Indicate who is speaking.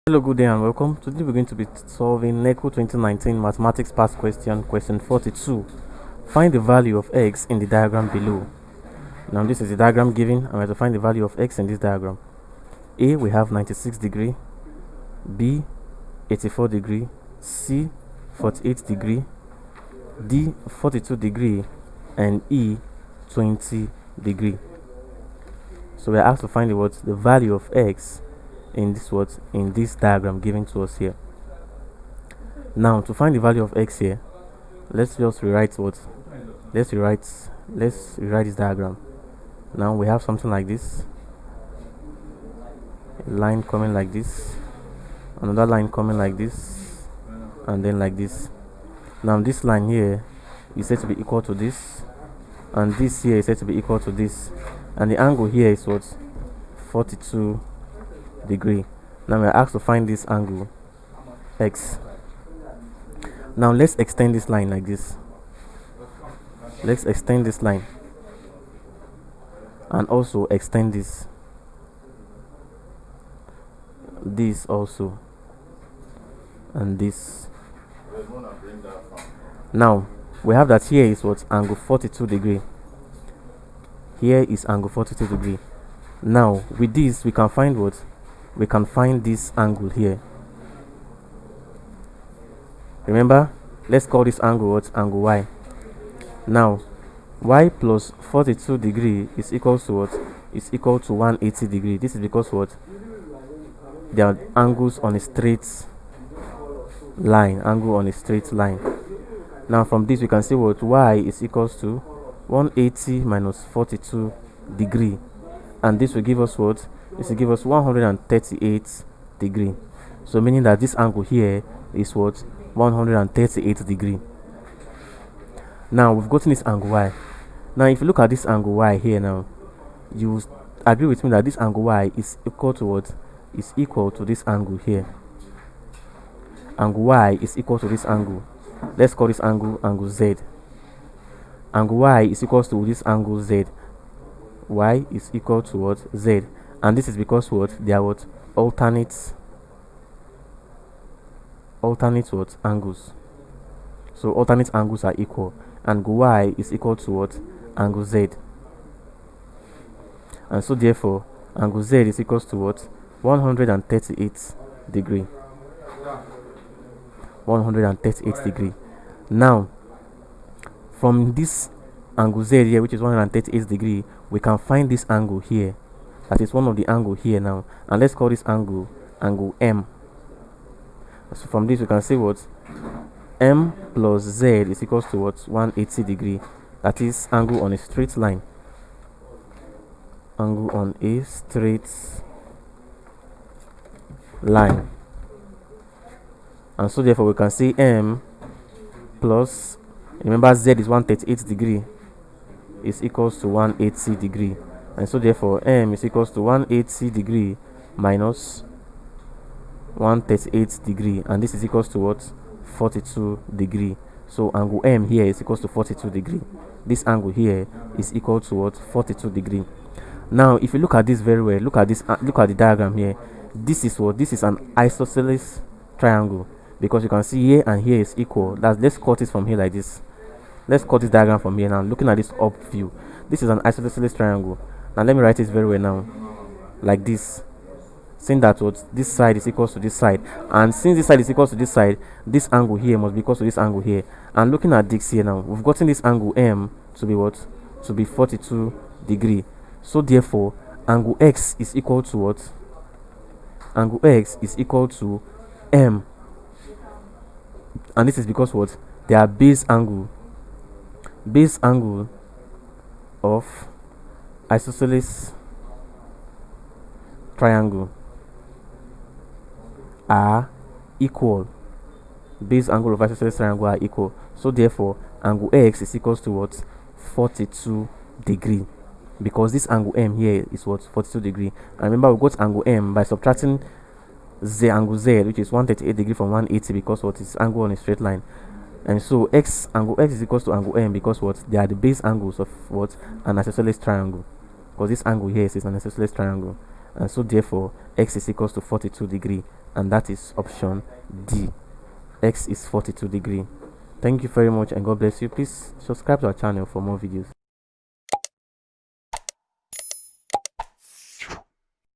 Speaker 1: Hello, good day and welcome. Today we're going to be solving NECO 2019 Mathematics Past question 42. Find the value of x in the diagram below. Now this is the diagram given and we have to find the value of x in this diagram. A, we have 96 degree, B, 84 degree, C, 48 degree, D, 42 degree, and E, 20 degree. So we are asked to find the value of x in this diagram given to us here. Now to find the value of x here, let's rewrite this diagram. Now we have something like this, a line coming like this, another line coming like this, and then like this. Now this line here is said to be equal to this, and this here is said to be equal to this, and the angle here is 42 degree. Now we are asked to find this angle x. Now let's extend this line like this. Let's extend this line and also extend this also, and this. Now we have that here is angle 42 degree. Here is angle 42 degree. Now with this we can find we can find this angle here. Remember, let's call this angle angle y. Now y plus 42 degree is equal to is equal to 180 degree. This is because they are angles on a straight line, Now from this we can see y is equals to 180 minus 42 degree, and this will give us This will give us 138 degree. So meaning that this angle here is 138 degree. Now we've gotten this angle y. Now if you look at this angle y here, now you agree with me that this angle y is equal to is equal to this angle here. Angle y is equal to this angle. Let's call this angle z. Angle y is equal to this angle z. Y is equal to z. And this is because they are alternate angles. So alternate angles are equal, and y is equal to angle z, and so therefore angle z is equal to 138 degree. 138 degree. Now from this angle z here, which is 138 degree, we can find this angle here. That is one of the angle here now, and let's call this angle m. So from this we can say m plus z is equals to 180 degree. That is angle on a straight line. Angle on a straight line. And so therefore we can say m plus, remember z is 138 degree, is equals to 180 degree. And so therefore m is equals to 180 degree minus 138 degree, and this is equals to 42 degree. So angle m here is equals to 42 degree. This angle here is equal to 42 degree. Now if you look at this very well, look at this, look at the diagram here. This is an isosceles triangle, because you can see here and here is equal. Let's cut it from here like this. Let's cut this diagram from here now. Looking at this up view, this is an isosceles triangle. Now let me write it very well now, like this, saying that this side is equal to this side, and since this side is equal to this side, this angle here must be equal to this angle here. And looking at this here now, we've gotten this angle m to be to be 42 degree. So therefore angle x is equal to angle x is equal to m, and this is because they are base angle of isosceles triangle are equal. Base angle of isosceles triangle are equal. So therefore angle x is equals to 42 degree, because this angle m here is 42 degree. And remember, we got angle m by subtracting angle z, which is 138 degree, from 180, because it's angle on a straight line. And so angle x is equals to angle m, because they are the base angles of an isosceles triangle. Because this angle here is an isosceles triangle, and so therefore x is equals to 42 degree. and that is option D. X is 42 degree. Thank you very much and God bless you. Please subscribe to our channel for more videos.